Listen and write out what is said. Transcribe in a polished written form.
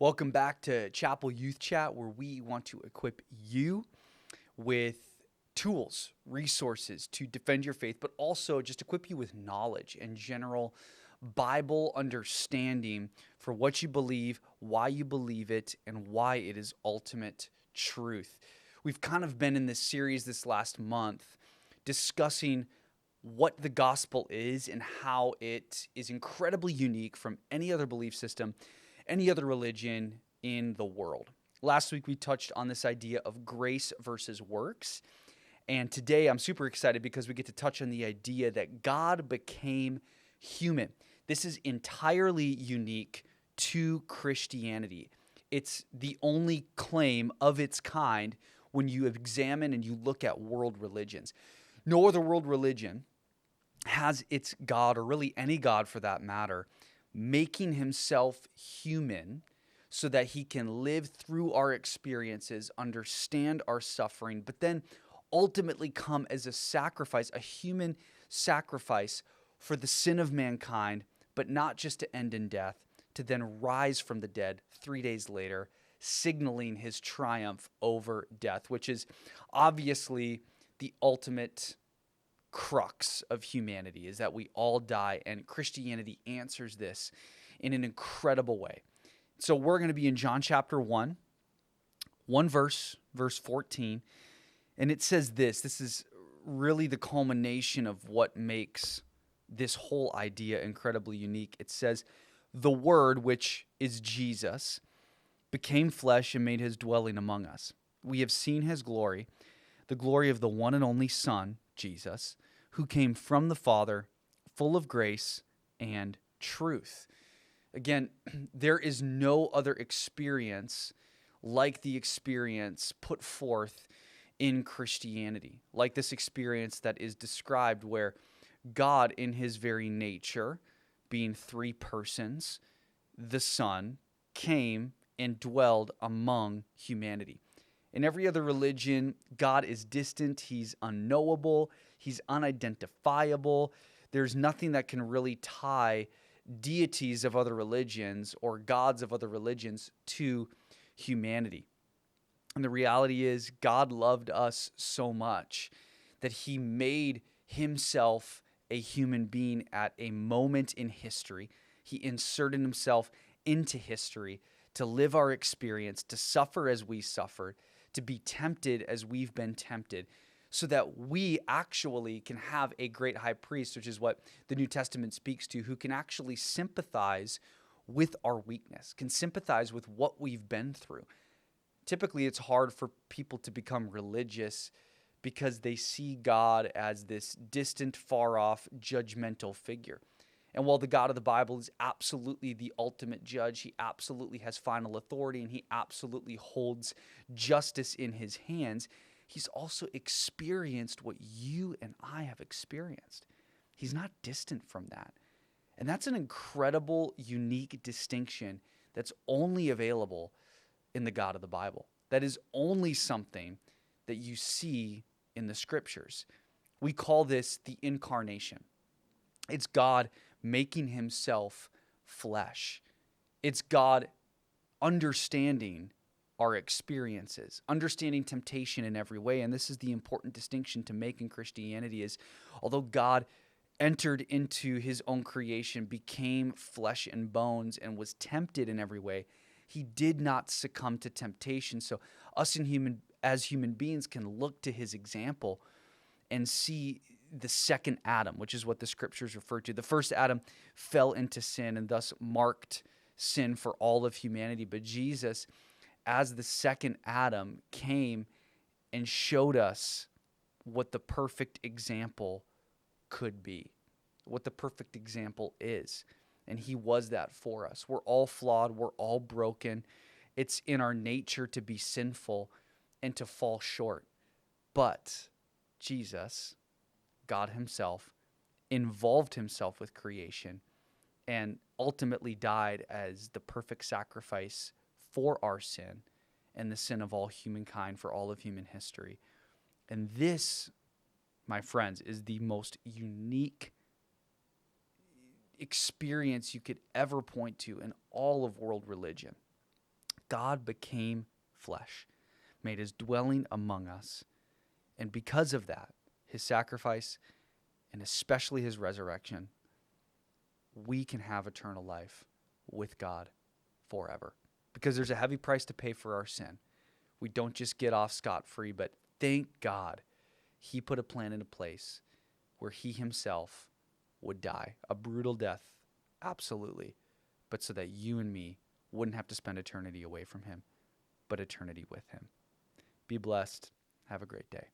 Welcome back to Chapel Youth Chat, where we want to equip you with tools, resources to defend your faith, but also just equip you with knowledge and general Bible understanding for what you believe, why you believe it, and why it is ultimate truth. We've kind of been in this series this last month discussing what the gospel is and how it is incredibly unique from any other belief system, any other religion in the world. Last week, we touched on this idea of grace versus works. And today, I'm super excited because we get to touch on the idea that God became human. This is entirely unique to Christianity. It's the only claim of its kind when you examine and you look at world religions. No other world religion has its God, or really any God for that matter, making himself human so that he can live through our experiences, understand our suffering, but then ultimately come as a sacrifice, a human sacrifice for the sin of mankind, but not just to end in death, to then rise from the dead 3 days later, signaling his triumph over death, which is obviously the ultimate crux of humanity, is that we all die, and Christianity answers this in an incredible way. So we're going to be in John chapter 1, verse 14, and it says this is really the culmination of what makes this whole idea incredibly unique. It says, "The Word, which is Jesus, became flesh and made his dwelling among us. We have seen his glory, the glory of the one and only Son, Jesus, who came from the Father, full of grace and truth." Again, there is no other experience like the experience put forth in Christianity, like this experience that is described where God, in his very nature, being three persons, the Son, came and dwelled among humanity. In every other religion, God is distant, he's unknowable, he's unidentifiable. There's nothing that can really tie deities of other religions or gods of other religions to humanity. And the reality is, God loved us so much that he made himself a human being at a moment in history. He inserted himself into history to live our experience, to suffer as we suffered, to be tempted as we've been tempted, so that we actually can have a great high priest, which is what the New Testament speaks to, who can actually sympathize with our weakness, can sympathize with what we've been through. Typically, it's hard for people to become religious because they see God as this distant, far-off, judgmental figure. And while the God of the Bible is absolutely the ultimate judge, he absolutely has final authority, and he absolutely holds justice in his hands, he's also experienced what you and I have experienced. He's not distant from that. And that's an incredible, unique distinction that's only available in the God of the Bible. That is only something that you see in the scriptures. We call this the incarnation. It's God making himself flesh. It's God understanding our experiences, understanding temptation in every way. And this is the important distinction to make in Christianity, is although God entered into his own creation, became flesh and bones, and was tempted in every way, he did not succumb to temptation. So us as human beings can look to his example and see the second Adam, which is what the scriptures refer to. The first Adam fell into sin and thus marked sin for all of humanity. But Jesus, as the second Adam, came and showed us what the perfect example could be, what the perfect example is. And he was that for us. We're all flawed. We're all broken. It's in our nature to be sinful and to fall short. But Jesus, God himself, involved himself with creation and ultimately died as the perfect sacrifice for our sin and the sin of all humankind for all of human history. And this, my friends, is the most unique experience you could ever point to in all of world religion. God became flesh, made his dwelling among us. And because of that, his sacrifice, and especially his resurrection, we can have eternal life with God forever. Because there's a heavy price to pay for our sin. We don't just get off scot-free, but thank God he put a plan into place where he himself would die. A brutal death, absolutely. But so that you and me wouldn't have to spend eternity away from him, but eternity with him. Be blessed. Have a great day.